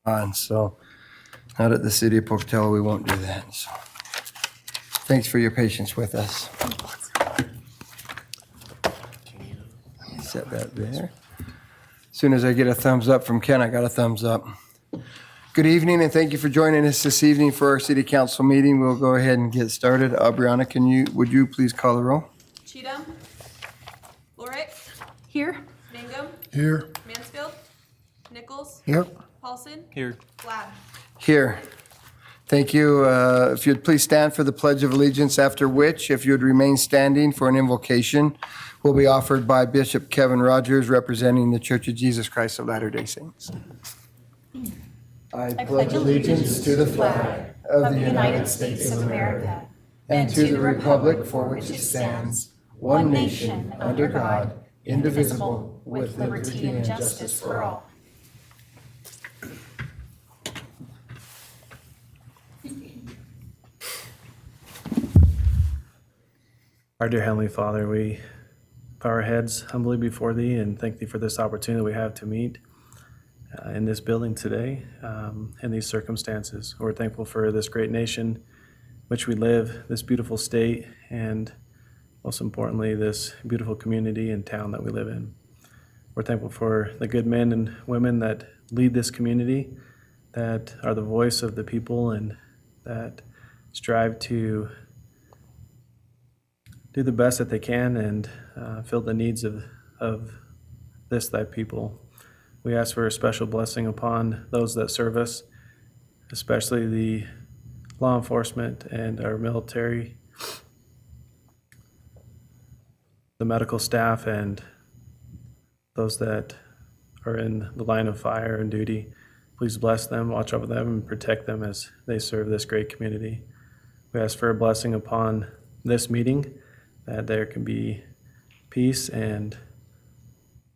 on, so out at the city of Pocatello, we won't do that. So thanks for your patience with us. Set that there. As soon as I get a thumbs up from Ken, I got a thumbs up. Good evening, and thank you for joining us this evening for our city council meeting. We'll go ahead and get started. Aubriana, would you please call the roll? Cheatham. Lorick. Here. Mangum. Here. Mansfield. Nichols. Here. Paulson. Here. Glad. Here. Thank you. If you'd please stand for the Pledge of Allegiance, after which, if you'd remain standing for an invocation, will be offered by Bishop Kevin Rogers, representing the Church of Jesus Christ of Latter-day Saints. I pledge allegiance to the flag of the United States of America and to the republic for which it stands, one nation, under God, indivisible, with liberty and justice for all. Our dear Heavenly Father, we bow our heads humbly before Thee and thank Thee for this opportunity we have to meet in this building today, in these circumstances. We're thankful for this great nation which we live, this beautiful state, and most importantly, this beautiful community and town that we live in. We're thankful for the good men and women that lead this community, that are the voice of the people and that strive to do the best that they can and fill the needs of this thy people. We ask for a special blessing upon those that serve us, especially the law enforcement and our military, the medical staff, and those that are in the line of fire and duty. Please bless them, watch over them, and protect them as they serve this great community. We ask for a blessing upon this meeting, that there can be peace and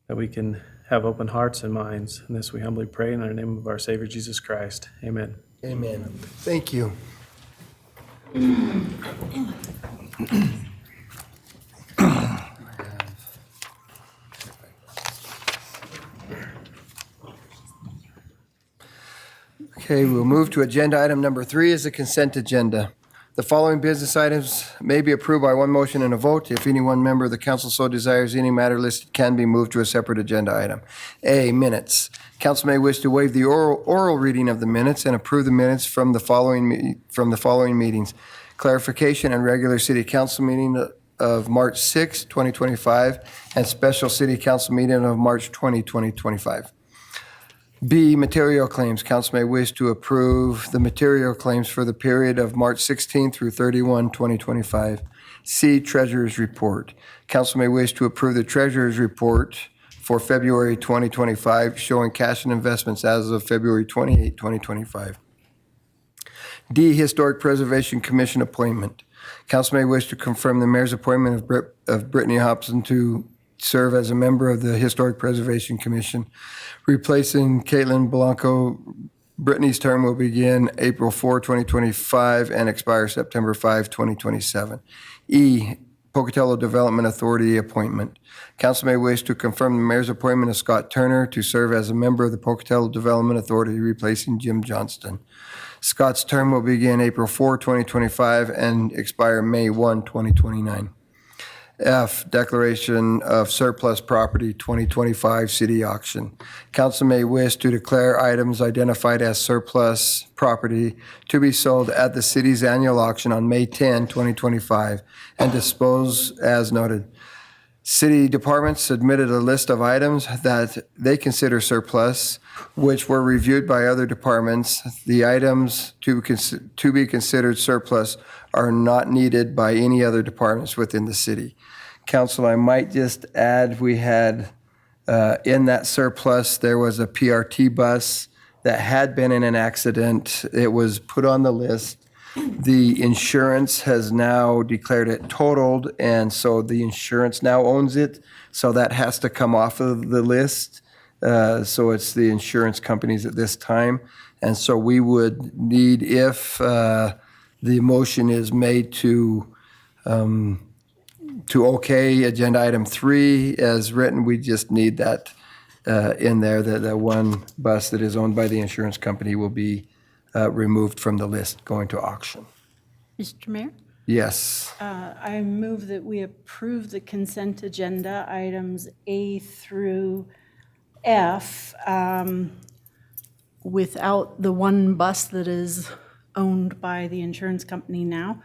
that we can have open hearts and minds. And this we humbly pray in the name of our Savior Jesus Christ. Amen. Amen. Thank you. Okay, we'll move to agenda item number 3 is the consent agenda. The following business items may be approved by one motion and a vote. If any one member of the council so desires, any matter listed can be moved to a separate agenda item. A, minutes. Council may wish to waive the oral reading of the minutes and approve the minutes from the following meetings. Clarification and regular city council meeting of March 6, 2025, and special city council meeting of March 20, 2025. B, material claims. Council may wish to approve the material claims for the period of March 16 through 31, 2025. C, treasurer's report. Council may wish to approve the treasurer's report for February 2025, showing cash and investments as of February 28, 2025. D, historic preservation commission appointment. Council may wish to confirm the mayor's appointment of Brittany Hobson to serve as a member of the Historic Preservation Commission, replacing Caitlin Blanco. Brittany's term will begin April 4, 2025 and expire September 5, 2027. E, Pocatello Development Authority appointment. Council may wish to confirm the mayor's appointment of Scott Turner to serve as a member of the Pocatello Development Authority, replacing Jim Johnston. Scott's term will begin April 4, 2025 and expire May 1, 2029. F, declaration of surplus property 2025 city auction. Council may wish to declare items identified as surplus property to be sold at the city's annual auction on May 10, 2025, and dispose as noted. City departments submitted a list of items that they consider surplus, which were reviewed by other departments. The items to be considered surplus are not needed by any other departments within the city. Council, I might just add, we had in that surplus, there was a PRT bus that had been in an accident. It was put on the list. The insurance has now declared it totaled, and so the insurance now owns it. So that has to come off of the list. So it's the insurance companies at this time. And so we would need, if the motion is made to okay agenda item 3 as written, we just need that in there, that one bus that is owned by the insurance company will be removed from the list going to auction. Mr. Mayor, Yes. I move that we approve the consent agenda items A through F without the one bus that is owned by the insurance company now,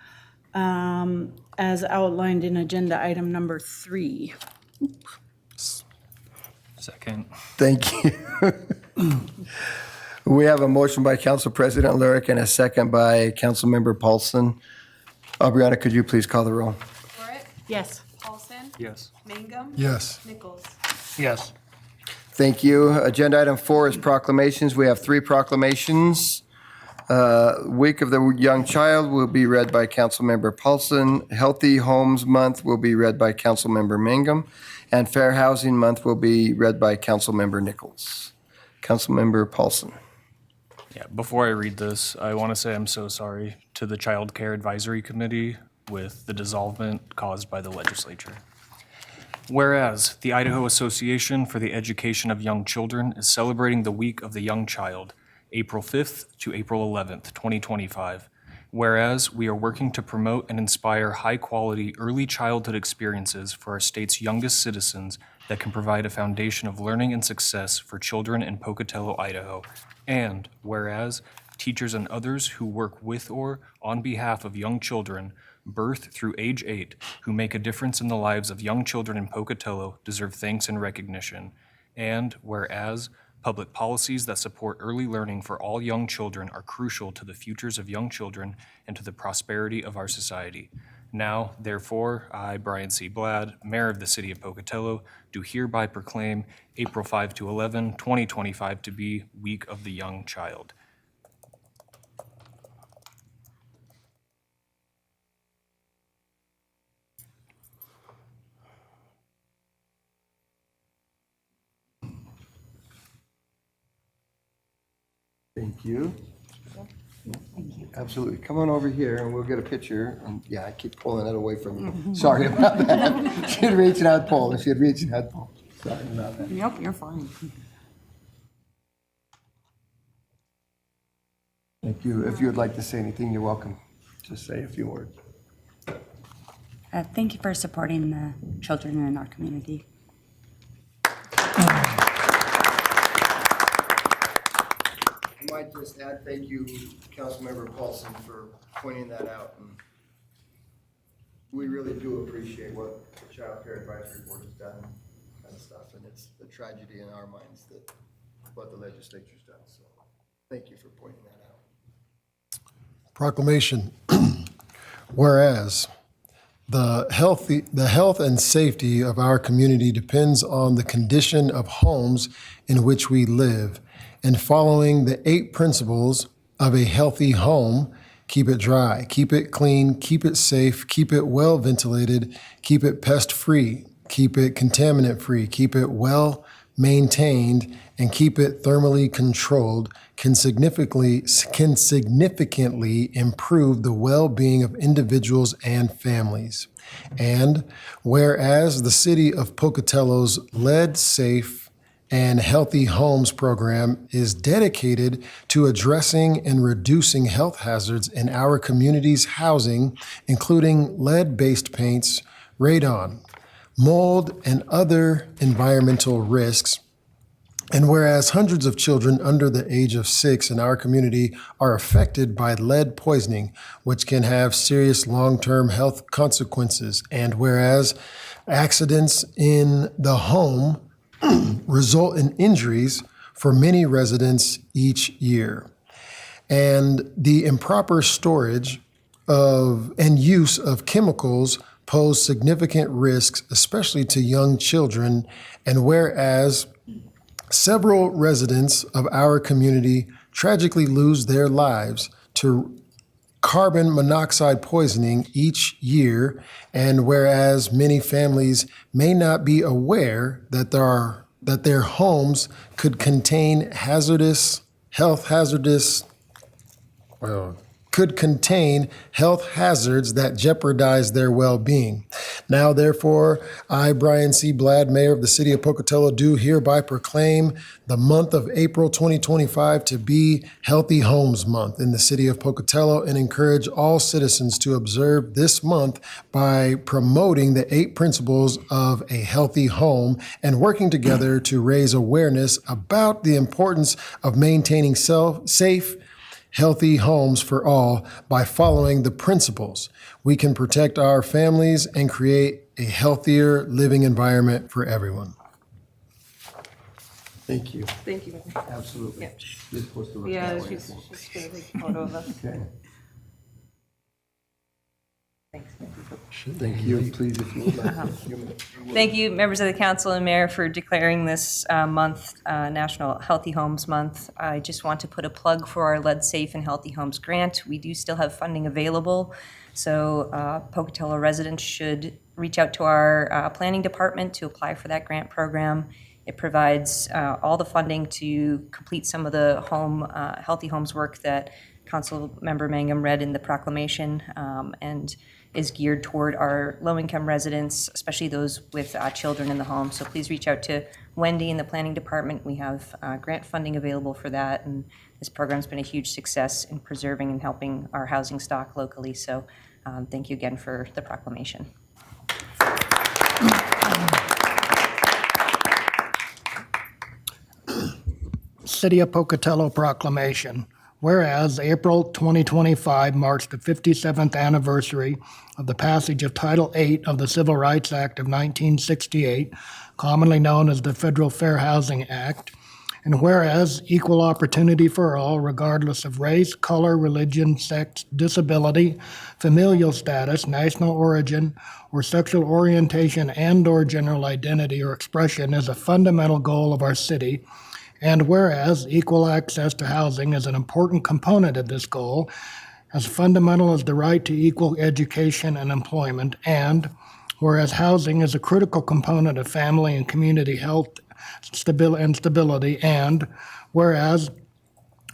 as outlined in agenda item number 3. Second. Thank you. We have a motion by Council President Lurick and a second by Councilmember Paulson. Aubriana, could you please call the roll? Lorick, Yes. Paulson, Yes. Mangum, Yes. Nichols. Yes. Thank you. Agenda item 4 is proclamations. We have 3 proclamations. Week of the Young Child will be read by Councilmember Paulson. Healthy Homes Month will be read by Councilmember Mangum. And Fair Housing Month will be read by Councilmember Nichols. Councilmember Paulson. Yeah, before I read this, I want to say I'm so sorry to the Child Care Advisory Committee with the dissolvement caused by the legislature. Whereas the Idaho Association for the Education of Young Children is celebrating the Week of the Young Child, April 5th to April 11th, 2025. Whereas we are working to promote and inspire high-quality early childhood experiences for our state's youngest citizens that can provide a foundation of learning and success for children in Pocatello, Idaho. And whereas teachers and others who work with or on behalf of young children, birth through age 8, who make a difference in the lives of young children in Pocatello deserve thanks and recognition. And whereas public policies that support early learning for all young children are crucial to the futures of young children and to the prosperity of our society. Now, therefore, I, Brian C. Blad, Mayor of the City of Pocatello, do hereby proclaim April 5 to 11, 2025 to be Week of the Young Child. Thank you. Absolutely. Come on over here and we'll get a picture. And yeah, I keep pulling it away from you. Sorry about that. She'd reach out, Paul. She'd reach out, Paul. Sorry about that. Nope, you're fine. Thank you. If you would like to say anything, you're welcome to say a few words. Thank you for supporting the children in our community. I might just add, thank you, Councilmember Paulson, for pointing that out. And we really do appreciate what the Child Care Advisory Board has done, kind of stuff. And it's a tragedy in our minds that what the legislature's done. So thank you for pointing that out. Proclamation. Whereas the health and safety of our community depends on the condition of homes in which we live, and following the 8 principles of a healthy home: keep it dry, keep it clean, keep it safe, keep it well ventilated, keep it pest free, keep it contaminant free, keep it well maintained, and keep it thermally controlled, can significantly improve the well-being of individuals and families. And whereas the City of Pocatello's Lead Safe and Healthy Homes program is dedicated to addressing and reducing health hazards in our community's housing, including lead-based paints, radon, mold, and other environmental risks. And whereas hundreds of children under the age of 6 in our community are affected by lead poisoning, which can have serious long-term health consequences. And whereas accidents in the home result in injuries for many residents each year. And the improper storage of and use of chemicals pose significant risks, especially to young children. And whereas several residents of our community tragically lose their lives to carbon monoxide poisoning each year, and whereas many families may not be aware that their homes could contain hazardous could contain health hazards that jeopardize their well-being. Now, therefore, I, Brian C. Bladd, Mayor of the City of Pocatello, do hereby proclaim the month of April 2025 to be Healthy Homes Month in the City of Pocatello and encourage all citizens to observe this month by promoting the 8 principles of a healthy home and working together to raise awareness about the importance of maintaining safe, healthy homes for all by following the principles. We can protect our families and create a healthier living environment for everyone. Thank you. Thank you. Absolutely. Yeah. You're supposed to look Yeah, that way. she's gonna take a photo of us. Okay. Thanks. Thank you. Please, if you would like. Thank you, members of the council and mayor, for declaring this month National Healthy Homes Month. I just want to put a plug for our Lead Safe and Healthy Homes grant. We do still have funding available, so Pocatello residents should reach out to our planning department to apply for that grant program. It provides all the funding to complete some of the healthy homes work that Council Member Mangum read in the proclamation, and is geared toward our low-income residents, especially those with children in the home. So please reach out to Wendy in the planning department. We have grant funding available for that, and this program's been a huge success in preserving and helping our housing stock locally. So thank you again for the proclamation. City of Pocatello proclamation. Whereas April 2025 marks the 57th anniversary of the passage of Title VIII of the Civil Rights Act of 1968, commonly known as the Federal Fair Housing Act. And whereas equal opportunity for all, regardless of race, color, religion, sex, disability, familial status, national origin, or sexual orientation and/or general identity or expression, is a fundamental goal of our city. And whereas equal access to housing is an important component of this goal, as fundamental as the right to equal education and employment, and whereas housing is a critical component of family and community health stability, and whereas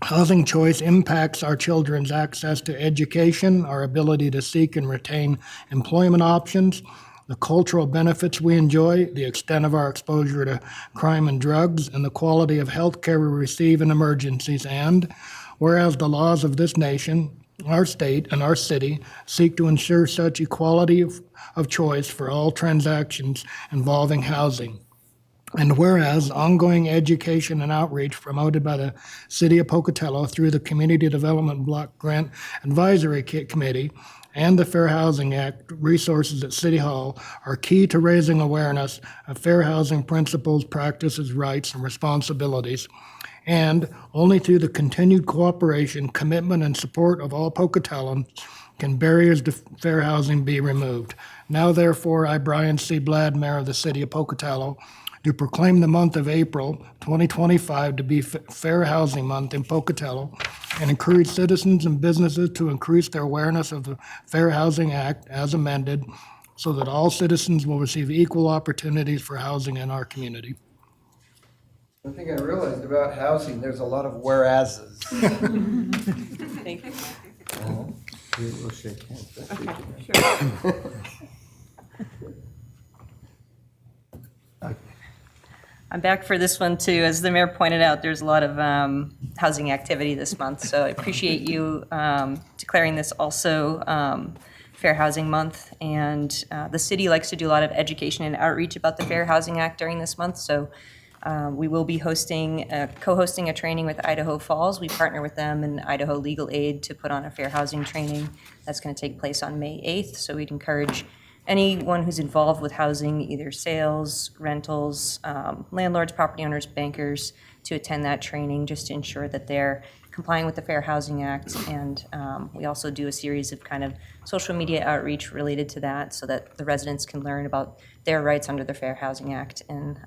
housing choice impacts our children's access to education, our ability to seek and retain employment options, the cultural benefits we enjoy, the extent of our exposure to crime and drugs, and the quality of health care we receive in emergencies. And whereas the laws of this nation, our state, and our city seek to ensure such equality of choice for all transactions involving housing. And whereas ongoing education and outreach promoted by the City of Pocatello through the Community Development Block Grant Advisory Committee and the Fair Housing Act resources at City Hall are key to raising awareness of fair housing principles, practices, rights, and responsibilities. And only through the continued cooperation, commitment, and support of all Pocatellans can barriers to fair housing be removed. Now, therefore, I, Brian C. Bladd, Mayor of the City of Pocatello, do proclaim the month of April 2025 to be Fair Housing Month in Pocatello and encourage citizens and businesses to increase their awareness of the Fair Housing Act as amended so that all citizens will receive equal opportunities for housing in our community. One thing I realized about housing, there's a lot of whereases. Thank you. We'll shake hands. I'm back for this one too. As the mayor pointed out, there's a lot of housing activity this month, so I appreciate you declaring this also Fair Housing Month. And the city likes to do a lot of education and outreach about the Fair Housing Act during this month, so we will be co-hosting a training with Idaho Falls. We partner with them and Idaho Legal Aid to put on a fair housing training. That's going to take place on May 8th, so we'd encourage anyone who's involved with housing, either sales, rentals, landlords, property owners, bankers, to attend that training just to ensure that they're complying with the Fair Housing Act. And we also do a series of kind of social media outreach related to that so that the residents can learn about their rights under the Fair Housing Act. And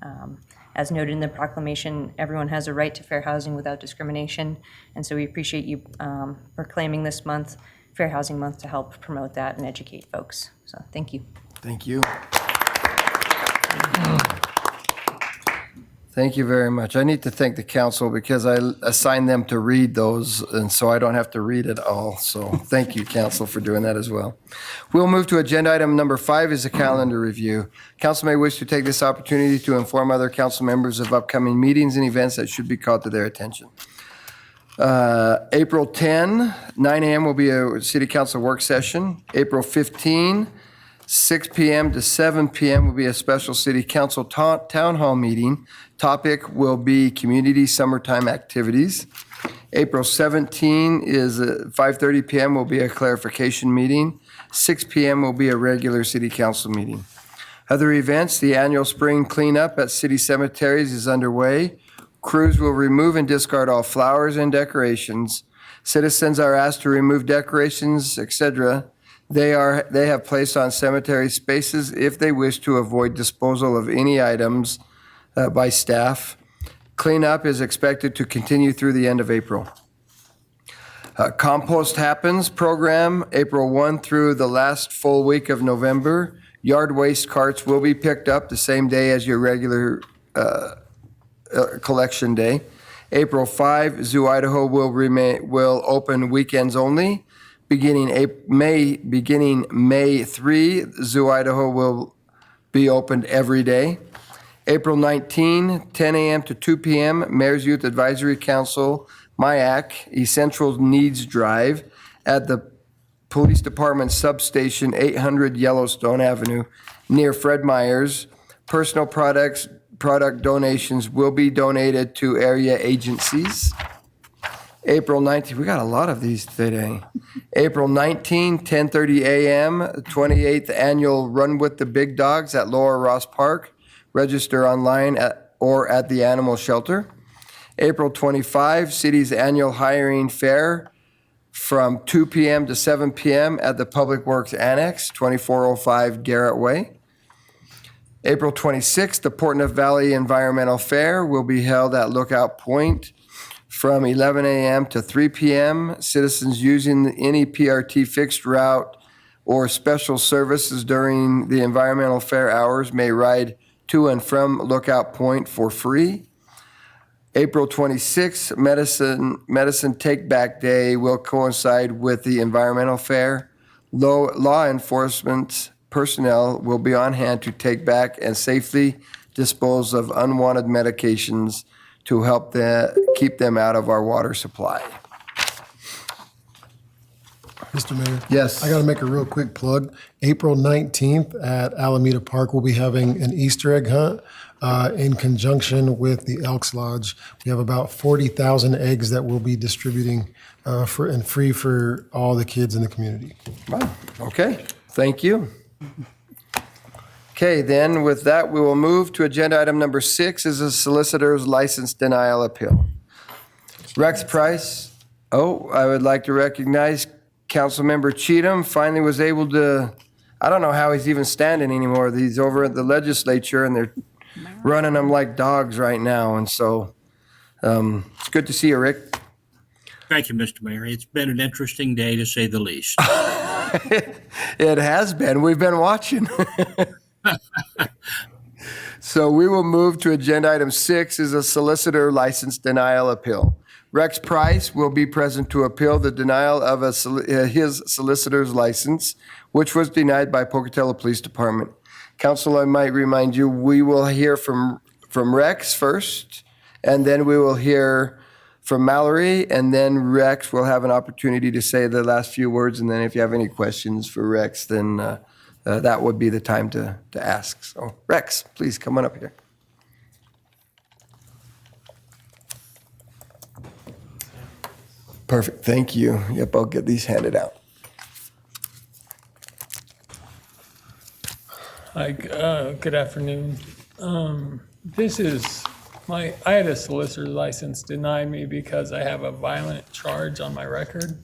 as noted in the proclamation, everyone has a right to fair housing without discrimination. And so we appreciate you proclaiming this month Fair Housing Month to help promote that and educate folks. So thank you. Thank you. Thank you very much. I need to thank the council because I assigned them to read those, and so I don't have to read it all. So thank you, council, for doing that as well. We'll move to agenda item number 5 is a calendar review. Council may wish to take this opportunity to inform other council members of upcoming meetings and events that should be called to their attention. April 10, 9 a.m. will be a city council work session. April 15, 6 p.m. to 7 p.m. will be a special city council town hall meeting. Topic will be community summertime activities. April 17 is 5:30 p.m. will be a clarification meeting. 6 p.m. will be a regular city council meeting. Other events, the annual spring cleanup at city cemeteries is underway. Crews will remove and discard all flowers and decorations. Citizens are asked to remove decorations, etc. They have placed on cemetery spaces if they wish to avoid disposal of any items by staff. Cleanup is expected to continue through the end of April. Compost Happens program, April 1 through the last full week of November. Yard waste carts will be picked up the same day as your regular collection day. April 5, Zoo Idaho will open weekends only. Beginning May 3, Zoo Idaho will be opened every day. April 19, 10 a.m. to 2 p.m., Mayor's Youth Advisory Council, MIAC, Essential Needs Drive at the Police Department Substation, 800 Yellowstone Avenue, near Fred Meyer's. Personal product donations will be donated to area agencies. April 19, we got a lot of these today. April 19, 10:30 a.m., 28th Annual Run with the Big Dogs at Lower Ross Park. Register online or at the animal shelter. April 25, city's annual hiring fair from 2 p.m. to 7 p.m. at the Public Works Annex, 2405 Garrett Way. April 26th, the Portneuf Valley Environmental Fair will be held at Lookout Point from 11 a.m. to 3 p.m. Citizens using any PRT fixed route or special services during the environmental fair hours may ride to and from Lookout Point for free. April 26th, Medicine Take Back Day will coincide with the environmental fair. Law enforcement personnel will be on hand to take back and safely dispose of unwanted medications to help keep them out of our water supply. Mr. Mayor? Yes. I got to make a real quick plug. April 19th at Alameda Park, we'll be having an Easter egg hunt in conjunction with the Elks Lodge. We have about 40,000 eggs that we'll be distributing and free for all the kids in the community. Wow. Okay, thank you. Okay, then with that, we will move to agenda item number 6 is a solicitor's license denial appeal. Rex Price. Oh, I would like to recognize Councilmember Cheatham finally was able to, I don't know how he's even standing anymore. He's over at the legislature and they're running him like dogs right now. And so it's good to see you, Rick. Thank you, Mr. Mayor. It's been an interesting day, to say the least. It has been. We've been watching. So we will move to agenda item 6 is a solicitor license denial appeal. Rex Price will be present to appeal the denial of his solicitor's license, which was denied by Pocatello Police Department. Council, I might remind you, we will hear from Rex first, and then we will hear from Mallory, and then Rex will have an opportunity to say the last few words, and then if you have any questions for Rex, then that would be the time to ask. So Rex, please come on up here. Perfect, thank you. Yep, I'll get these handed out. Hi, good afternoon. I had a solicitor's license denied me because I have a violent charge on my record.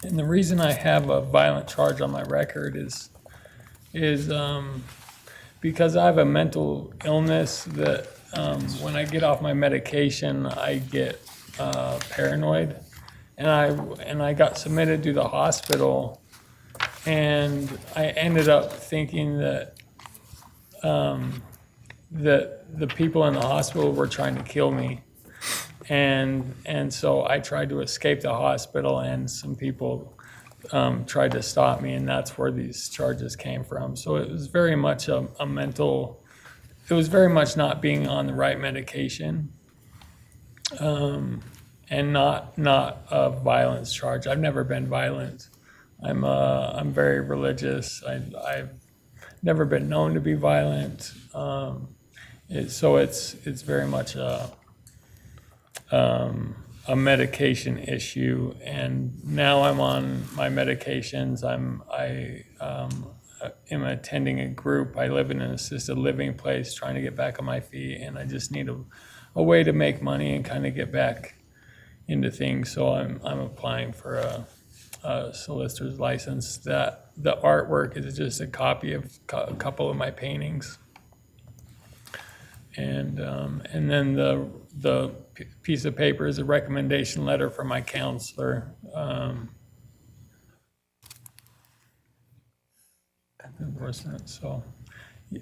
And the reason I have a violent charge on my record is because I have a mental illness that when I get off my medication, I get paranoid. And I got submitted to the hospital, and I ended up thinking that that the people in the hospital were trying to kill me. And so I tried to escape the hospital, and some people tried to stop me, and that's where these charges came from. So it was very much a mental, it was very much not being on the right medication, and not a violence charge. I've never been violent. I'm very religious. I've never been known to be violent. So it's very much a medication issue, and now I'm on my medications. I am attending a group. I live in an assisted living place, trying to get back on my feet, and I just need a way to make money and kind of get back into things. So I'm applying for a solicitor's license. That the artwork is just a copy of a couple of my paintings, and then the piece of paper is a recommendation letter from my counselor. Enforcement. So,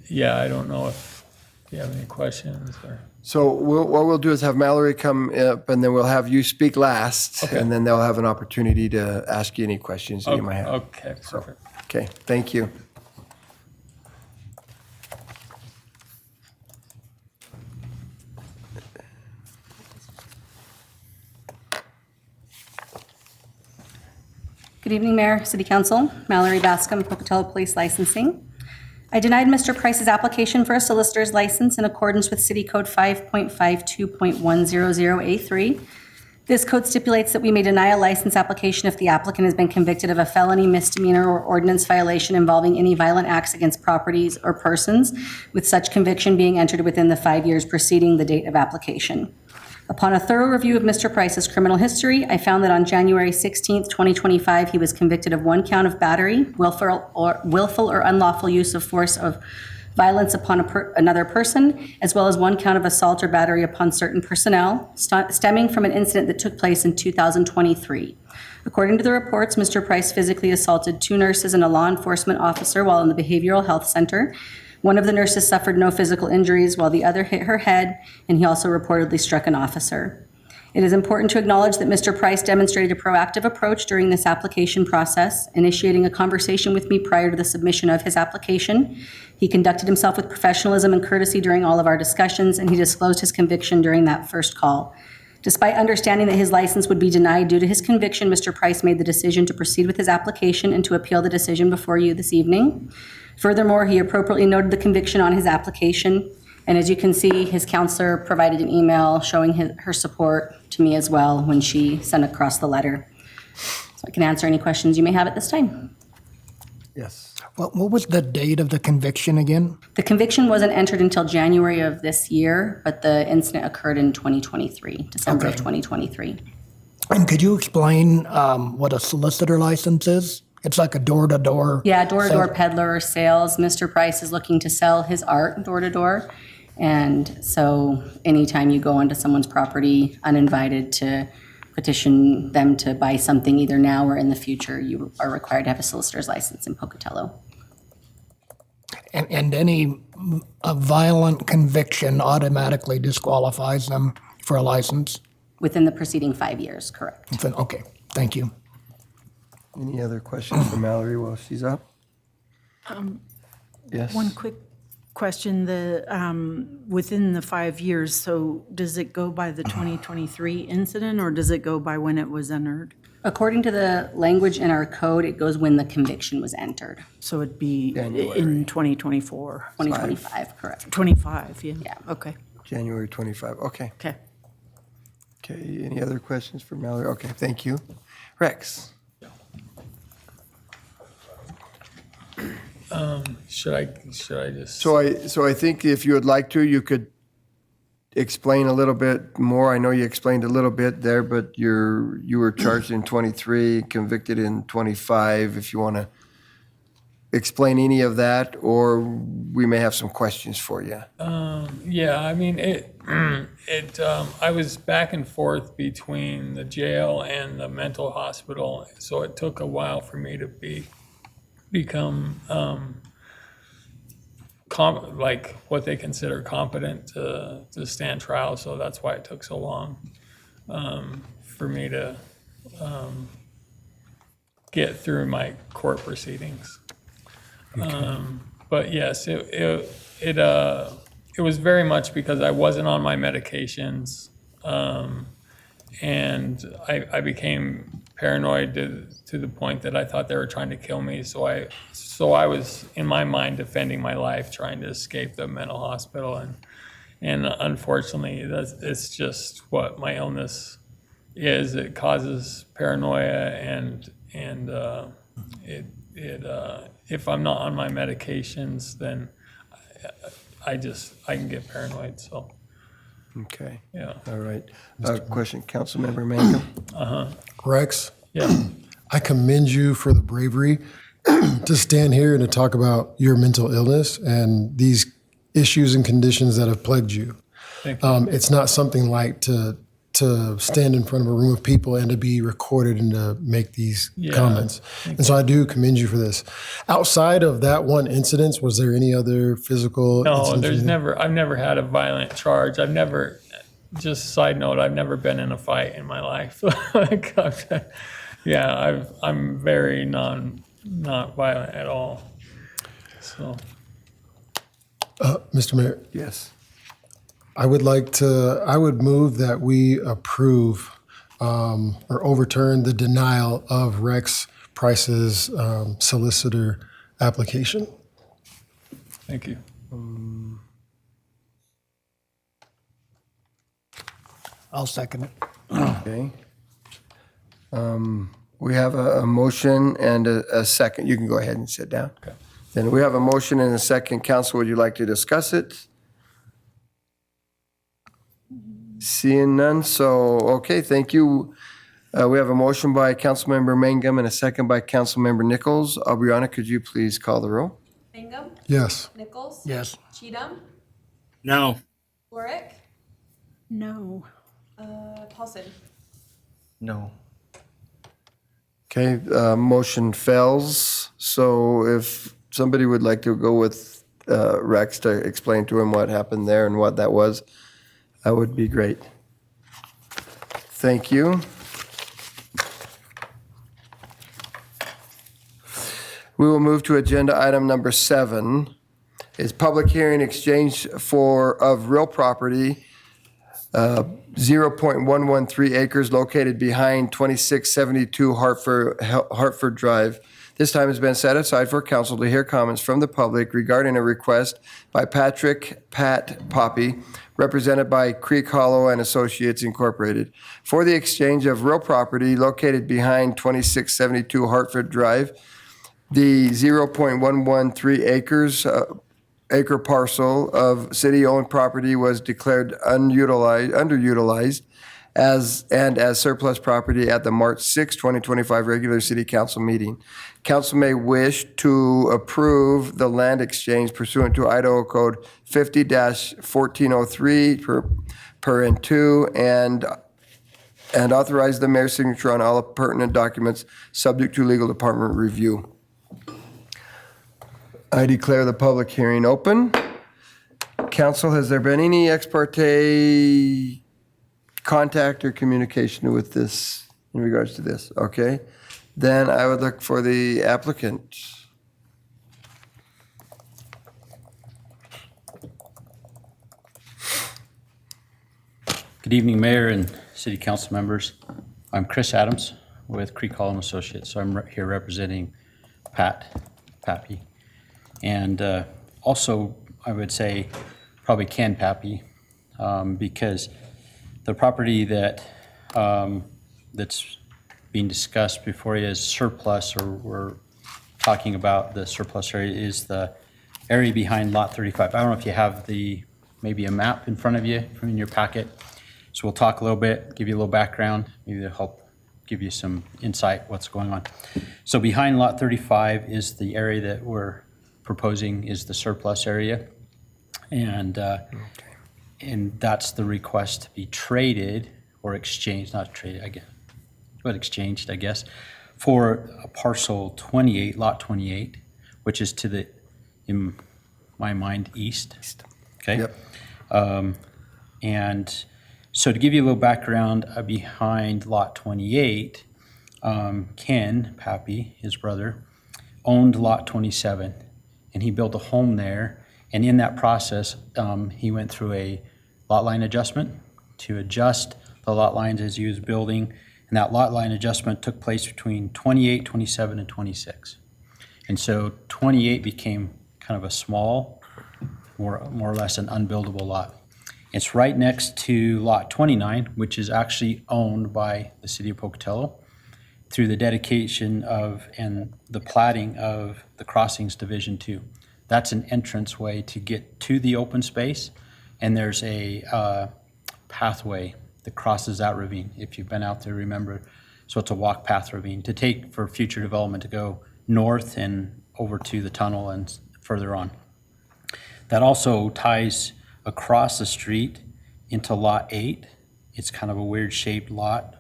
yeah, I don't know if you have any questions or. So what we'll do is have Mallory come up, and then we'll have you speak last, Okay. and then they'll have an opportunity to ask you any questions that you might have. Okay, perfect. Okay, thank you. Good evening, Mayor, City Council. Mallory Bascom, Pocatello Police Licensing. I denied Mr. Price's application for a solicitor's license in accordance with City Code 5.52.100A3. This code stipulates that we may deny a license application if the applicant has been convicted of a felony, misdemeanor, or ordinance violation involving any violent acts against properties or persons, with such conviction being entered within the 5 years preceding the date of application. Upon a thorough review of Mr. Price's criminal history, I found that on January 16th, 2025, he was convicted of 1 count of battery, willful or unlawful use of force of violence upon another person, as well as 1 count of assault or battery upon certain personnel, stemming from an incident that took place in 2023. According to the reports, Mr. Price physically assaulted 2 nurses and a law enforcement officer while in the Behavioral Health Center. One of the nurses suffered no physical injuries, while the other hit her head, and he also reportedly struck an officer. It is important to acknowledge that Mr. Price demonstrated a proactive approach during this application process, initiating a conversation with me prior to the submission of his application. He conducted himself with professionalism and courtesy during all of our discussions, and he disclosed his conviction during that first call. Despite understanding that his license would be denied due to his conviction, Mr. Price made the decision to proceed with his application and to appeal the decision before you this evening. Furthermore, he appropriately noted the conviction on his application, and as you can see, his counselor provided an email showing her support to me as well when she sent across the letter. So I can answer any questions you may have at this time. Yes. What was the date of the conviction again? The conviction wasn't entered until January of this year, but the incident occurred in 2023, December of Okay. 2023. And could you explain what a solicitor license is? It's like a door-to-door. Yeah, door-to-door sale. peddler sales. Mr. Price is looking to sell his art door-to-door. And so anytime you go onto someone's property uninvited to petition them to buy something either now or in the future, you are required to have a solicitor's license in Pocatello. And any violent conviction automatically disqualifies them for a license? Within the preceding 5 years, correct. Okay, thank you. Any other questions for Mallory while she's up? Yes. One quick question, within the 5 years, so does it go by the 2023 incident, or does it go by when it was entered? According to the language in our code, it goes when the conviction was entered. So it'd be January. in 2024? 2025, correct. 25, yeah? Yeah. Okay, January 25, okay. okay. Okay, any other questions for Mallory? Okay, thank you. Rex? Should I just? So I think if you would like to, you could explain a little bit more. I know you explained a little bit there, but you were charged in 23, convicted in 25. If you want to explain any of that, or we may have some questions for you. Yeah, I mean, I was back and forth between the jail and the mental hospital, so it took a while for me to become like what they consider competent to stand trial. So that's why it took so long for me to get through my court proceedings. But yes, it was very much because I wasn't on my medications, and I became paranoid to the point that I thought they were trying to kill me. So I was in my mind defending my life, trying to escape the mental hospital, and unfortunately, it's just what my illness is. It causes paranoia, and if I'm not on my medications, then I can get paranoid. So Okay, yeah, all right. Question, Councilmember Mangum? Rex, yeah. I commend you for the bravery to stand here and to talk about your mental illness and these issues and conditions that have plagued you. Thank you. It's not something light to stand in front of a room of people and to be recorded and to make these Yeah. comments. And so I do commend you for this. Outside of that one incident, was there any other physical No, incidents? I've never had a violent charge. Just side note, I've never been in a fight in my life. Yeah, I'm very not violent at all. So, Mr. Mayor, Yes. I would move that we approve or overturn the denial of Rex Price's solicitor application. thank you. I'll second it. Okay. We have a motion and a second. You can go ahead and sit down. Okay. Then we have a motion and a second. Council, would you like to discuss it? Seeing none, so, okay, thank you. We have a motion by Councilmember Mangum and a second by Councilmember Nichols. Aubriana, could you please call the roll? Mangum, Yes. Nichols, Yes. Cheatham, No. Lorick, No. Paulson. No. Okay, motion fails. So if somebody would like to go with Rex to explain to him what happened there and what that was, that would be great. Thank you. We will move to agenda item number 7. Is public hearing exchange of real property, 0.113 acres located behind 2672 Hartford Drive. This time has been set aside for council to hear comments from the public regarding a request by Pat Poppy, represented by Creek Hollow and Associates Incorporated, for the exchange of real property located behind 2672 Hartford Drive. The 0.113 acre parcel of city-owned property was declared underutilized as surplus property at the March 6, 2025 regular city council meeting. Council may wish to approve the land exchange pursuant to Idaho Code 50-1403 per N2 and authorize the mayor's signature on all pertinent documents subject to legal department review. I declare the public hearing open. Council, has there been any ex parte contact or communication with this in regards to this? Okay. Then I would look for the applicant. Good evening, Mayor and City Council members. I'm Chris Adams with Creek Hollow and Associates. So I'm here representing Pat Pappy. And also, I would say probably Ken Pappy, because the property that that's being discussed before you is surplus, or we're talking about the surplus area, is the area behind Lot 35. I don't know if you have maybe a map in front of you in your packet. So we'll talk a little bit, give you a little background, maybe to help give you some insight what's going on. So behind Lot 35 is the area that we're proposing is the surplus area. And and that's the request to be traded or exchanged, not traded, I guess, but exchanged, I guess, for a parcel 28, lot 28, which is to the, in my mind, east. Okay? Yep. And so to give you a little background behind Lot 28, Ken Pappy, his brother, owned Lot 27, and he built a home there. And in that process, he went through a lot line adjustment to adjust the lot lines as he was building. And that lot line adjustment took place between 28, 27, and 26. And so 28 became kind of a small, more or less an unbuildable lot. It's right next to Lot 29, which is actually owned by the city of Pocatello through the dedication of and the platting of the Crossings Division 2. That's an entranceway to get to the open space, and there's a pathway that crosses that ravine. If you've been out there, remember, so it's a walk path ravine to take for future development to go north and over to the tunnel and further on. That also ties across the street into Lot 8. It's kind of a weird shaped lot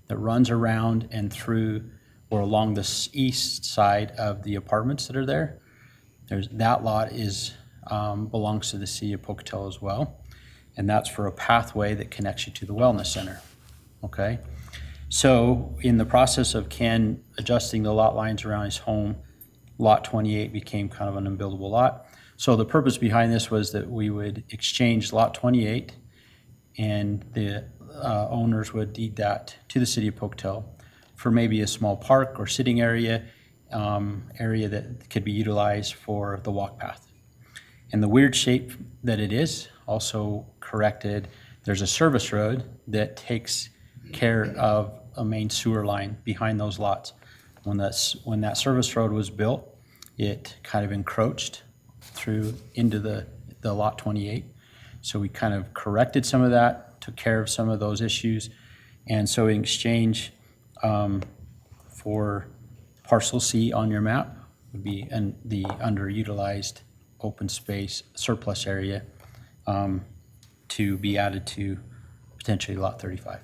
that runs around and through or along the east side of the apartments that are there. That lot belongs to the city of Pocatello as well. And that's for a pathway that connects you to the wellness center. Okay? So in the process of Ken adjusting the lot lines around his home, Lot 28 became kind of an unbuildable lot. So the purpose behind this was that we would exchange Lot 28 and the owners would deed that to the city of Pocatello for maybe a small park or sitting area that could be utilized for the walk path. And the weird shape that it is also corrected. There's a service road that takes care of a main sewer line behind those lots. When that service road was built, it kind of encroached through into the Lot 28. So we kind of corrected some of that, took care of some of those issues. And so in exchange for parcel C on your map would be the underutilized open space surplus area to be added to potentially Lot 35.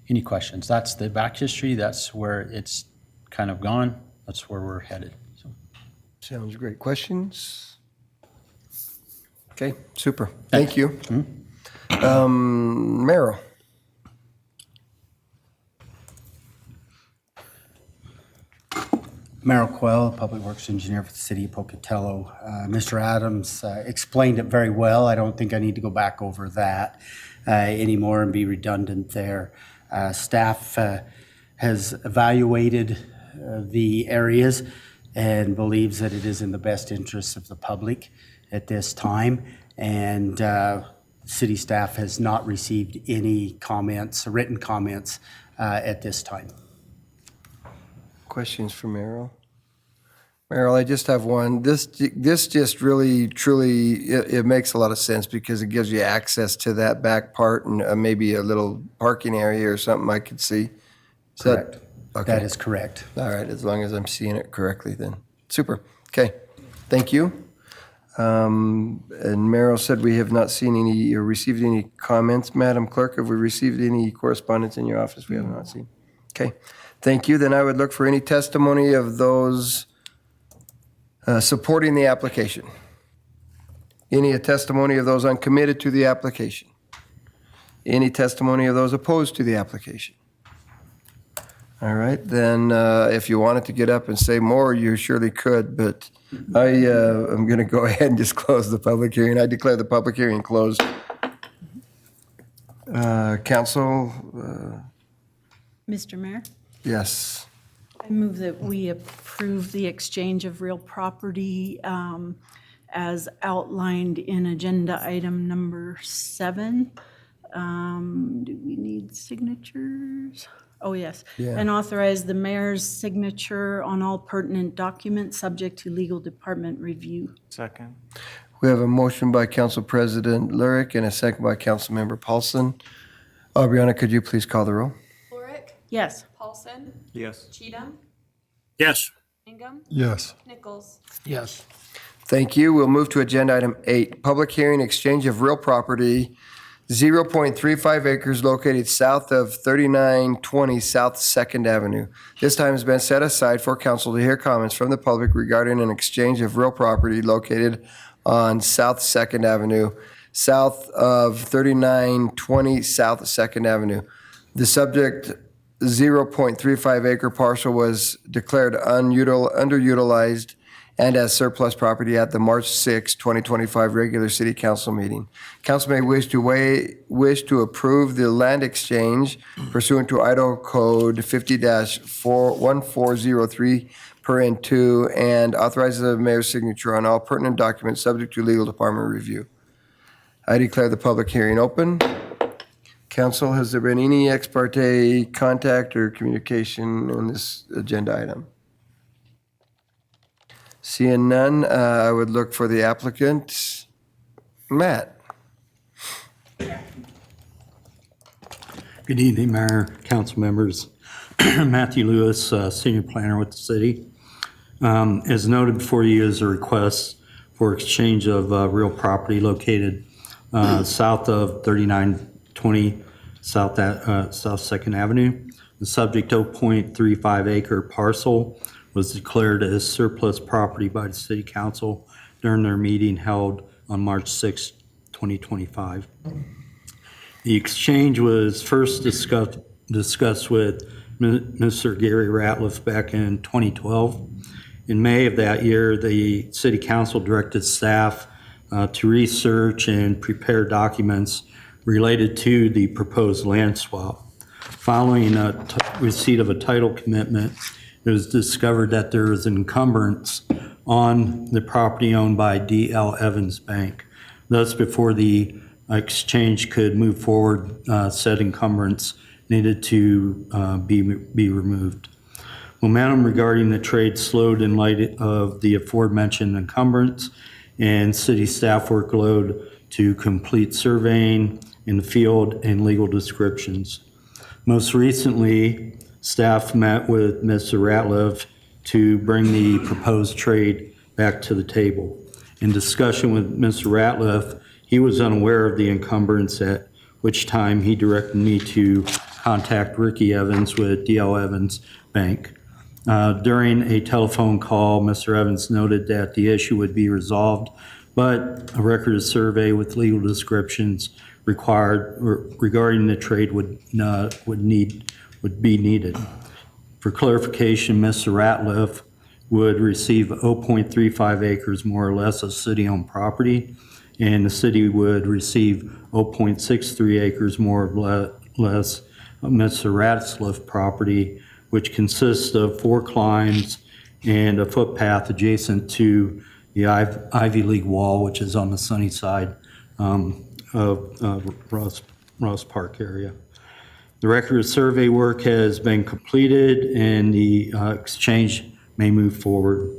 Any questions? That's the back history. That's where it's kind of gone. That's where we're headed. So. Sounds great. Questions? Okay, super. Thank you. Merrill. Merrill Quell, Public Works Engineer for the City of Pocatello. Mr. Adams explained it very well. I don't think I need to go back over that anymore and be redundant there. Staff has evaluated the areas and believes that it is in the best interest of the public at this time. And city staff has not received any comments, written comments at this time. Questions for Merrill? Merrill, I just have one. This just really, truly, it makes a lot of sense because it gives you access to that back part and maybe a little parking area or something I could see. Correct. Okay. That is correct. All right, as long as I'm seeing it correctly then. Super. Okay, thank you. And Merrill said we have not seen any or received any comments. Madam Clerk, have we received any correspondence in your office we have not seen? Okay, thank you. Then I would look for any testimony of those supporting the application. Any testimony of those uncommitted to the application? Any testimony of those opposed to the application? All right, then if you wanted to get up and say more, you surely could, but I'm going to go ahead and just close the public hearing. I declare the public hearing closed. Council? Mr. Mayor, Yes. I move that we approve the exchange of real property as outlined in agenda item number 7. Do we need signatures? Oh, yes. Yeah. And authorize the mayor's signature on all pertinent documents subject to legal department review. Second. We have a motion by Council President Lurick and a second by Councilmember Paulson. Aubriana, could you please call the roll? Lorick, Yes. Paulson, Yes. Cheatham, Yes. Ingham, Yes. Nichols. Yes. Thank you. We'll move to agenda item 8, public hearing, exchange of real property, 0.35 acres located south of 3920 South 2nd Avenue. This time has been set aside for council to hear comments from the public regarding an exchange of real property located on South 2nd Avenue, south of 3920 South 2nd Avenue. The subject 0.35 acre parcel was declared underutilized and as surplus property at the March 6, 2025 regular city council meeting. Council may wish to approve the land exchange pursuant to Idaho Code 50-1403 per N2 and authorizes the mayor's signature on all pertinent documents subject to legal department review. I declare the public hearing open. Council, has there been any ex parte contact or communication on this agenda item? Seeing none, I would look for the applicant. Matt. Good evening, Mayor, council members. Matthew Lewis, Senior Planner with the city. As noted before you is a request for exchange of real property located south of 3920 South 2nd Avenue. The subject 0.35 acre parcel was declared as surplus property by the City Council during their meeting held on March 6, 2025. The exchange was first discussed with Mr. Gary Ratliff back in 2012. In May of that year, the City Council directed staff to research and prepare documents related to the proposed land swap. Following receipt of a title commitment, it was discovered that there was an encumbrance on the property owned by D.L. Evans Bank. Thus, before the exchange could move forward, said encumbrance needed to be removed. Momentum regarding the trade slowed in light of the aforementioned encumbrance and city staff workload to complete surveying in the field and legal descriptions. Most recently, staff met with Mr. Ratliff to bring the proposed trade back to the table. In discussion with Mr. Ratliff, he was unaware of the encumbrance, at which time he directed me to contact Ricky Evans with D.L. Evans Bank. During a telephone call, Mr. Evans noted that the issue would be resolved, but a record of survey with legal descriptions required regarding the trade would be needed. For clarification, Mr. Ratliff would receive 0.35 acres more or less of city-owned property, and the city would receive 0.63 acres more or less of Mr. Ratliff property, which consists of 4 climbs and a footpath adjacent to the Ivy League wall, which is on the sunny side of Ross Park area. The record of survey work has been completed and the exchange may move forward.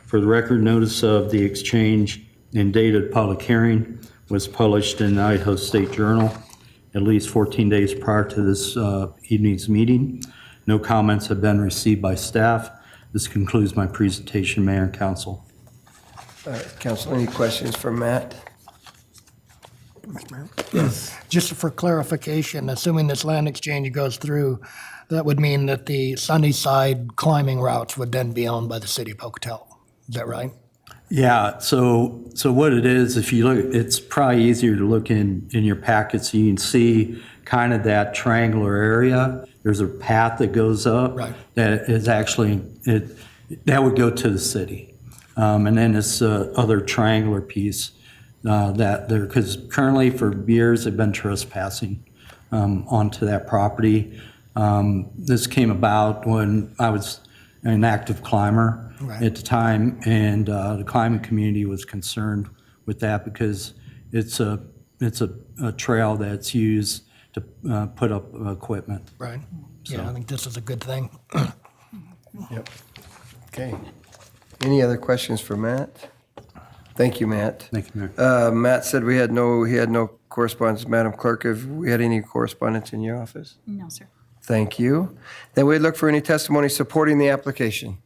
For the record, notice of the exchange and dated public hearing was published in the Idaho State Journal at least 14 days prior to this evening's meeting. No comments have been received by staff. This concludes my presentation, Mayor and Council. Council, any questions for Matt? Mr. Mayor? Yes. Just for clarification, assuming this land exchange goes through, that would mean that the Sunnyside climbing routes would then be owned by the city of Pocatello. Is that right? Yeah, so what it is, if you look, it's probably easier to look in your packet so you can see kind of that triangular area. There's a path that goes up. Right. That is actually, that would go to the city. And then this other triangular piece that there, because currently for years they've been trespassing onto that property. This came about when I was an active climber at the time, and the climbing community was concerned with that because it's a trail that's used to put up equipment. Right. Yeah, I think this is a good thing. Yep. Okay. Any other questions for Matt? Thank you, Matt. Thank you, Mayor. Matt said he had no correspondence. Madam Clerk, have we had any correspondence in your office? No, sir. Thank you. Then we'd look for any testimony supporting the application.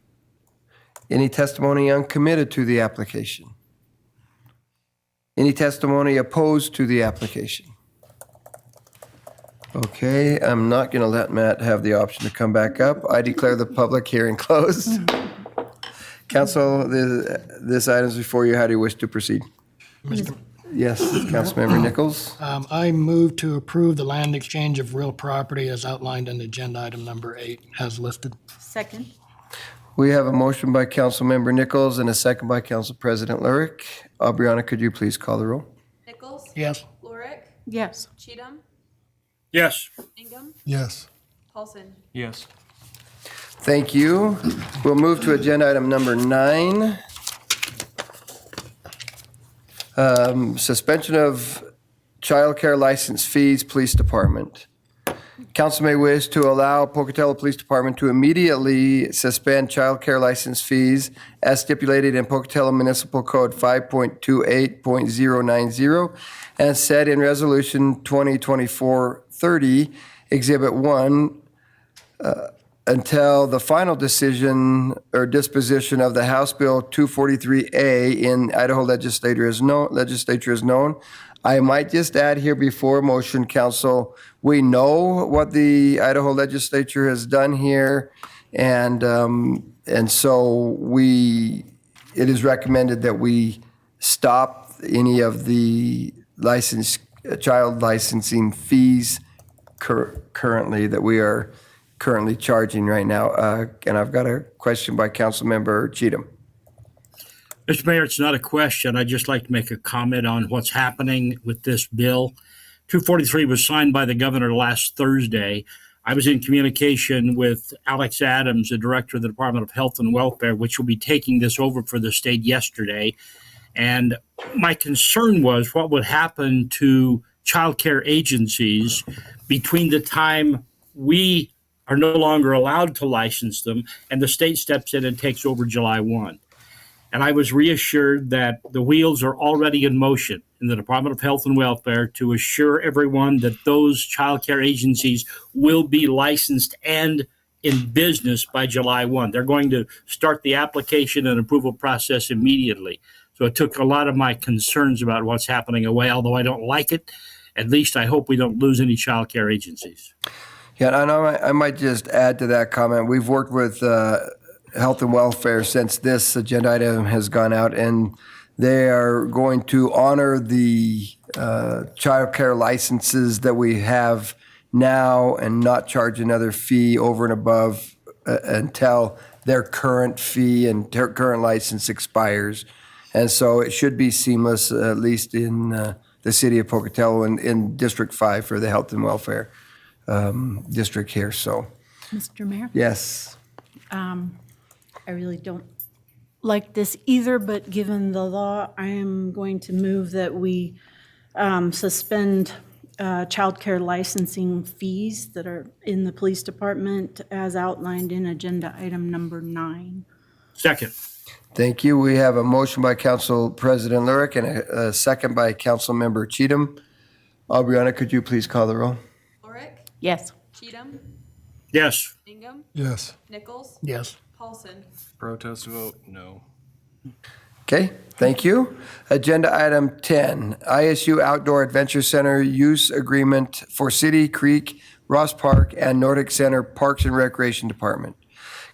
Any testimony uncommitted to the application? Any testimony opposed to the application? Okay, I'm not going to let Matt have the option to come back up. I declare the public hearing closed. Council, this item's before you. How do you wish to proceed? Yes, Councilmember Nichols? I move to approve the land exchange of real property as outlined in agenda item number 8 as listed. Second. We have a motion by Councilmember Nichols and a second by Council President Lurick. Aubriana, could you please call the roll? Nichols? Yes. Lurick? Yes. Cheatham? Yes. Ingham? Yes. Paulson? Yes. Thank you. We'll move to agenda item number 9. Suspension of childcare license fees, Police Department. Council may wish to allow Pocatello Police Department to immediately suspend childcare license fees as stipulated in Pocatello Municipal Code 5.28.090 and set in Resolution 2024-30, Exhibit 1, until the final decision or disposition of the House Bill 243A in Idaho legislature is known. I might just add here before motion, council, we know what the Idaho legislature has done here, and so it is recommended that we stop any of the child licensing fees currently that we are currently charging right now. And I've got a question by Councilmember Cheatham. Mr. Mayor, it's not a question. I'd just like to make a comment on what's happening with this bill. 243 was signed by the governor last Thursday. I was in communication with Alex Adams, the director of the Department of Health and Welfare, which will be taking this over for the state yesterday. And my concern was what would happen to childcare agencies between the time we are no longer allowed to license them and the state steps in and takes over July 1. And I was reassured that the wheels are already in motion in the Department of Health and Welfare to assure everyone that those child care agencies will be licensed and in business by July 1. They're going to start the application and approval process immediately. So it took a lot of my concerns about what's happening away. Although I don't like it, at least I hope we don't lose any child care agencies. Yeah, and I might just add to that comment. We've worked with Health and Welfare since this agenda item has gone out, and they are going to honor the child care licenses that we have now and not charge another fee over and above until their current fee and their current license expires. And so it should be seamless, at least in the city of Pocatello and in District 5 for the Health and Welfare district here. So, Mr. Mayor? yes. I really don't like this either, but given the law, I am going to move that we suspend childcare licensing fees that are in the police department as outlined in agenda item number 9. Second. Thank you. We have a motion by Council President Lurick and a second by Council Member Cheatham. Aubriana, could you please call the roll? Lurick? Yes. Cheatham? Yes. Ingham? Yes. Nichols? Yes. Paulson? Protest vote, no. Okay, thank you. Agenda item 10, ISU Outdoor Adventure Center Use Agreement for City Creek, Ross Park, and Nordic Center Parks and Recreation Department.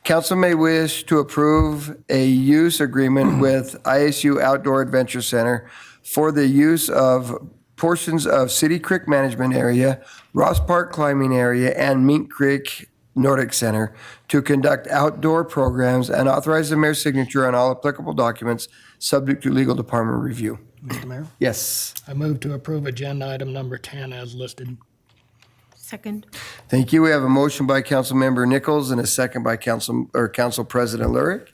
Council may wish to approve a use agreement with ISU Outdoor Adventure Center for the use of portions of City Creek Management Area, Ross Park Climbing Area, and Mink Creek Nordic Center to conduct outdoor programs and authorize the mayor's signature on all applicable documents subject to legal department review. Mr. Mayor? Yes. I move to approve agenda item number 10 as listed. Second. Thank you. We have a motion by Councilmember Nichols and a second by Council President Lurick.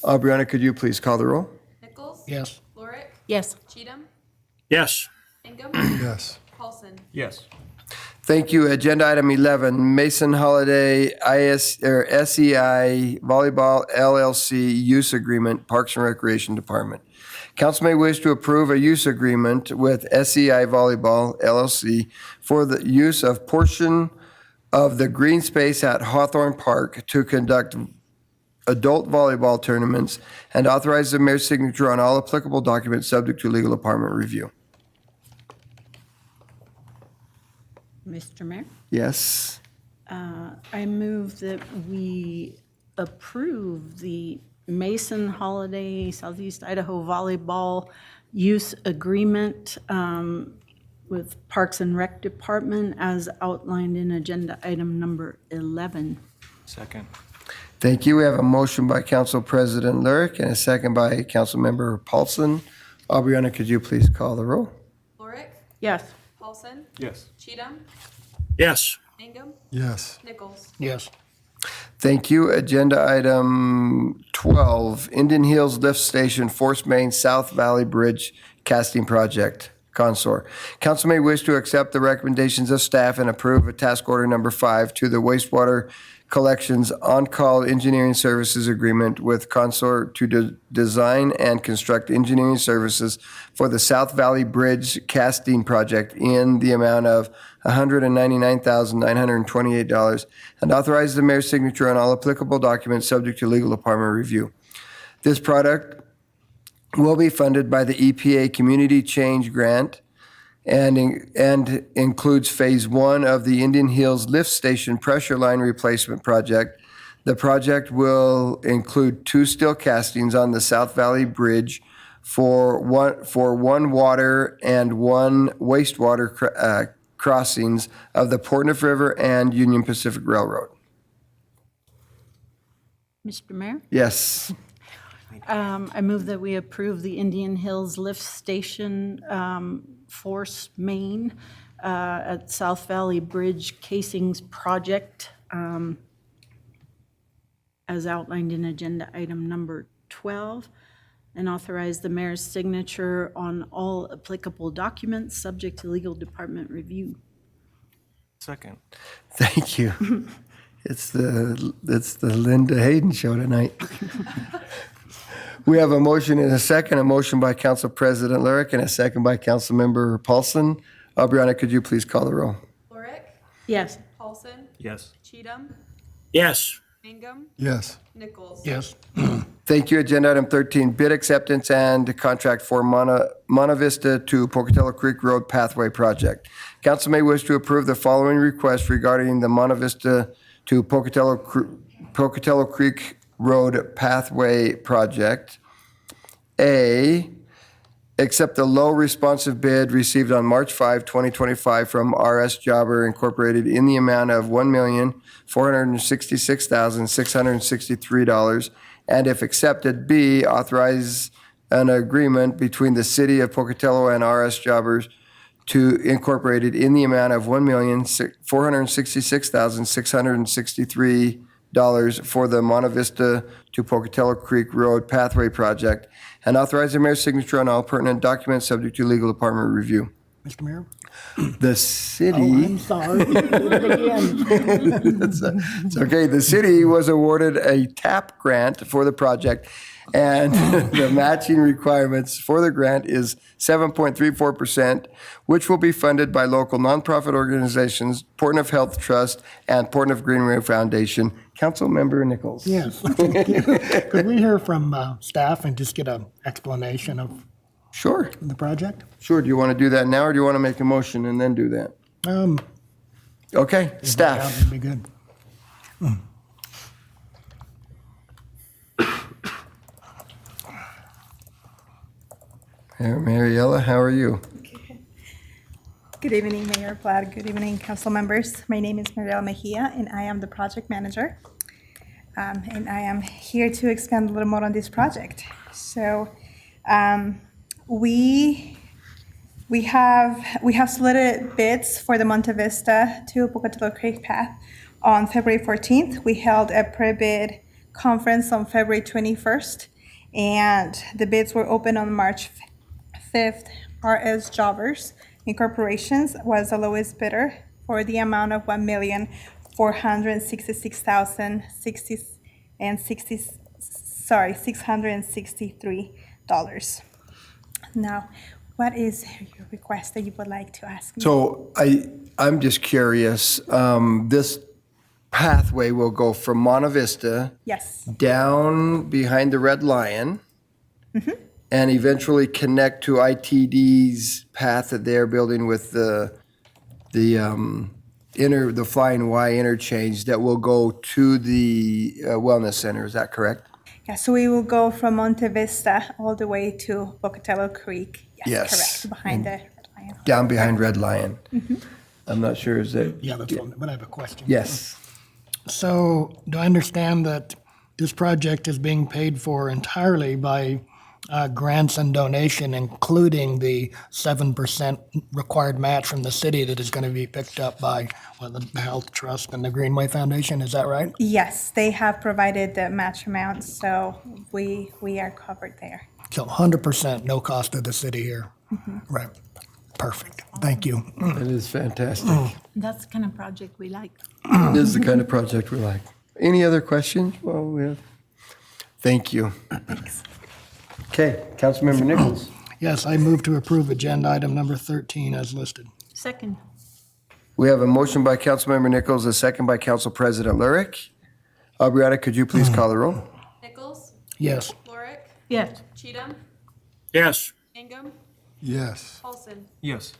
Aubriana, could you please call the roll? Nichols? Yes. Lurick? Yes. Cheatham? Yes. Ingham? Yes. Paulson? Yes. Thank you. Agenda item 11, Mason Holiday SEI Volleyball LLC Use Agreement, Parks and Recreation Department. Council may wish to approve a use agreement with SEI Volleyball LLC for the use of portion of the green space at Hawthorne Park to conduct adult volleyball tournaments and authorize the mayor's signature on all applicable documents subject to legal department review. Mr. Mayor, Yes. I move that we approve the Mason Holiday Southeast Idaho Volleyball Use Agreement with Parks and Rec Department as outlined in agenda item number 11. Second. Thank you. We have a motion by Council President Lurick and a second by Councilmember Paulson. Aubriana, could you please call the roll? Lorick, Yes. Paulson, Yes. Cheatham, Yes. Mangum, Yes. Nichols. Yes. Thank you. Agenda item 12, Indian Hills Lift Station Force Main South Valley Bridge Casting Project, Consor. Council may wish to accept the recommendations of staff and approve a task order number 5 to the wastewater collections on-call engineering services agreement with Consor to design and construct engineering services for the South Valley Bridge Casting Project in the amount of $199,928 and authorize the mayor's signature on all applicable documents subject to legal department review. This product will be funded by the EPA Community Change Grant and includes Phase 1 of the Indian Hills Lift Station Pressure Line Replacement Project. The project will include 2 steel castings on the South Valley Bridge for one water and 1 wastewater crossings of the Portneuf River and Union Pacific Railroad. Mr. Mayor, Yes. I move that we approve the Indian Hills Lift Station Force Main at South Valley Bridge Casings Project as outlined in agenda item number 12, and authorize the mayor's signature on all applicable documents subject to legal department review. Second. Thank you. It's the Linda Hayden show tonight. We have a motion and a second, a motion by Council President Lurick and a second by Councilmember Paulson. Aubriana, could you please call the roll? Lorick, Yes. Paulson, Yes. Cheatham, Yes. Mangum, Yes. Nichols. Yes. Thank you. Agenda item 13, bid acceptance and contract for Monta Vista to Pocatello Creek Road Pathway Project. Council may wish to approve the following request regarding the Monta Vista to Pocatello Creek Road Pathway Project. A, accept the low responsive bid received on March 5, 2025 from RS Jobber Incorporated in the amount of $1,466,663. And if accepted, B, authorize an agreement between the City of Pocatello and RS Jobbers to Incorporated in the amount of $1,466,663 for the Monta Vista to Pocatello Creek Road Pathway Project, and authorize the mayor's signature on all pertinent documents subject to legal department review. Mr. Mayor? The city. Oh, I'm sorry. Did it again. It's okay. The city was awarded a TAP grant for the project, and the matching requirements for the grant is 7.34%, which will be funded by local nonprofit organizations, Portneuf Health Trust, and Portneuf Greenway Foundation. Councilmember Nichols. Yes. Thank you. Could we hear from staff and just get an explanation of Sure. the project? Sure. Do you want to do that now, or do you want to make a motion and then do that? Okay, That staff. would be good. Mariella, how are you? Good evening, Mayor Platt. Good evening, council members. My name is Mariela Mejia, and I am the project manager. And I am here to expand a little more on this project. So we have solicited bids for the Monta Vista to Pocatello Creek Path on February 14th. We held a pre-bid conference on February 21st, and the bids were open on March 5th. RS Jobbers Incorporations was the lowest bidder for the amount of $663. Now, what is your request that you would like to ask me? So I'm just curious, this pathway will go from Monta Vista Yes. down behind the Red Lion and eventually connect to ITD's path that they're building with the the Flying Y interchange that will go to the Wellness Center. Is that correct? Yeah, so we will go from Monte Vista all the way to Pocatello Creek. Yes. Correct, behind the red lion. Down behind Red Lion. I'm not sure, is it? Yeah, that's one, but I have a question. Yes. So do I understand that this project is being paid for entirely by grants and donation, including the 7% required match from the city that is going to be picked up by the Health Trust and the Greenway Foundation? Is that right? Yes, they have provided the match amount, so we are covered there. So 100%, no cost to the city here? Right. Perfect. Thank you. It is fantastic. That's the kind of project we like. This is the kind of project we like. Any other questions? Well, we have. Thank you. Thanks. Okay, Councilmember Nichols. Yes, I move to approve agenda item number 13 as listed. Second. We have a motion by Councilmember Nichols, a second by Council President Lurick. Aubriana, could you please call the roll? Nichols, Yes. Lorick, Yes. Cheatham, Yes. Ingham, Yes. Paulson. Yes.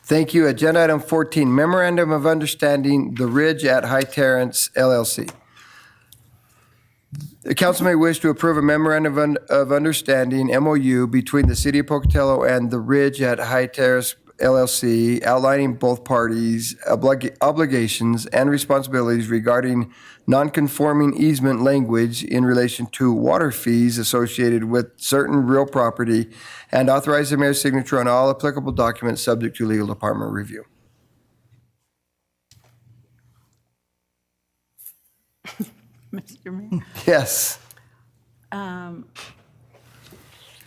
Thank you. Agenda item 14, Memorandum of Understanding, The Ridge at High Terrace LLC. The council may wish to approve a memorandum of understanding, MOU, between the City of Pocatello and The Ridge at High Terrace LLC, outlining both parties' obligations and responsibilities regarding non-conforming easement language in relation to water fees associated with certain real property, and authorize the mayor's signature on all applicable documents subject to legal department review. Mr. Mayor, Yes.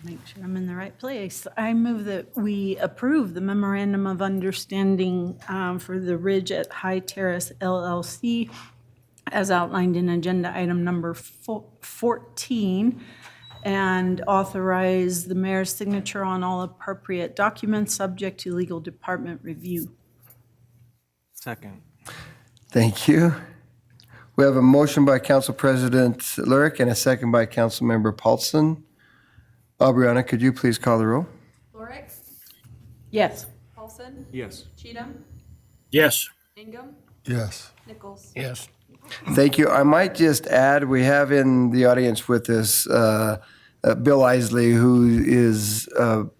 make sure I'm in the right place. I move that we approve the memorandum of understanding for the Ridge at High Terrace LLC as outlined in agenda item number 14, and authorize the mayor's signature on all appropriate documents subject to legal department review. Second. Thank you. We have a motion by Council President Lurick and a second by Councilmember Paulson. Aubriana, could you please call the roll? Lorick, Yes. Paulson, Yes. Cheatham, Yes. Ingham, Yes. Nichols. Yes. Thank you. I might just add, we have in the audience with us Bill Isley, who is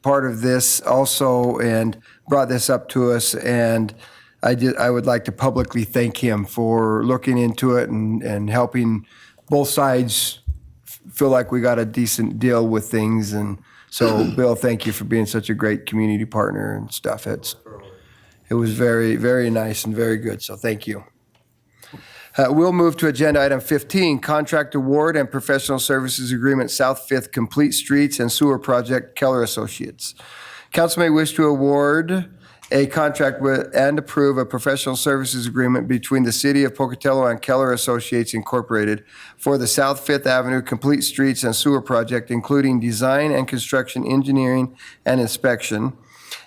part of this also and brought this up to us. And I would like to publicly thank him for looking into it and helping both sides feel like we got a decent deal with things. And so, Bill, thank you for being such a great community partner and stuff. It was very, very nice and very good. So thank you. We'll move to agenda item 15, contract award and professional services agreement, South Fifth Complete Streets and Sewer Project, Keller Associates. Council may wish to award a contract with and approve a professional services agreement between the City of Pocatello and Keller Associates Incorporated for the South Fifth Avenue Complete Streets and Sewer Project, including design and construction, engineering, and inspection,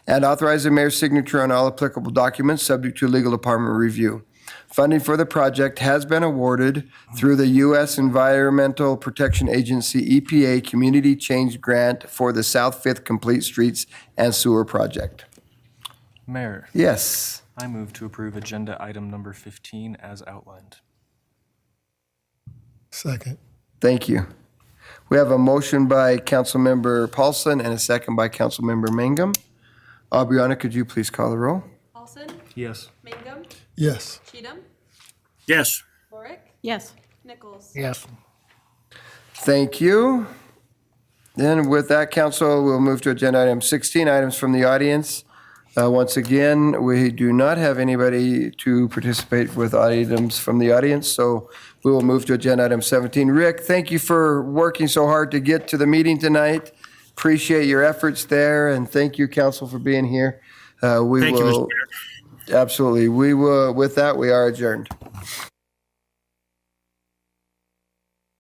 and authorize the mayor's signature on all applicable documents subject to legal department review. Funding for the project has been awarded through the U.S. Environmental Protection Agency, EPA Community Change Grant for the South Fifth Complete Streets and Sewer Project. Mayor, Yes. I move to approve agenda item number 15 as outlined. Second. Thank you. We have a motion by Councilmember Paulson and a second by Councilmember Mangum. Aubriana, could you please call the roll? Paulson, Yes. Mangum, Yes. Cheatham, Yes. Lorick, Yes. Nichols. Yes. Thank you. Then with that, council, we'll move to agenda item 16, items from the audience. Once again, we do not have anybody to participate with items from the audience, so we will move to agenda item 17. Rick, thank you for working so hard to get to the meeting tonight. Appreciate your efforts there, and thank you, council, for being here. Thank you, Mr. Mayor. Absolutely. We will, with that, we are adjourned.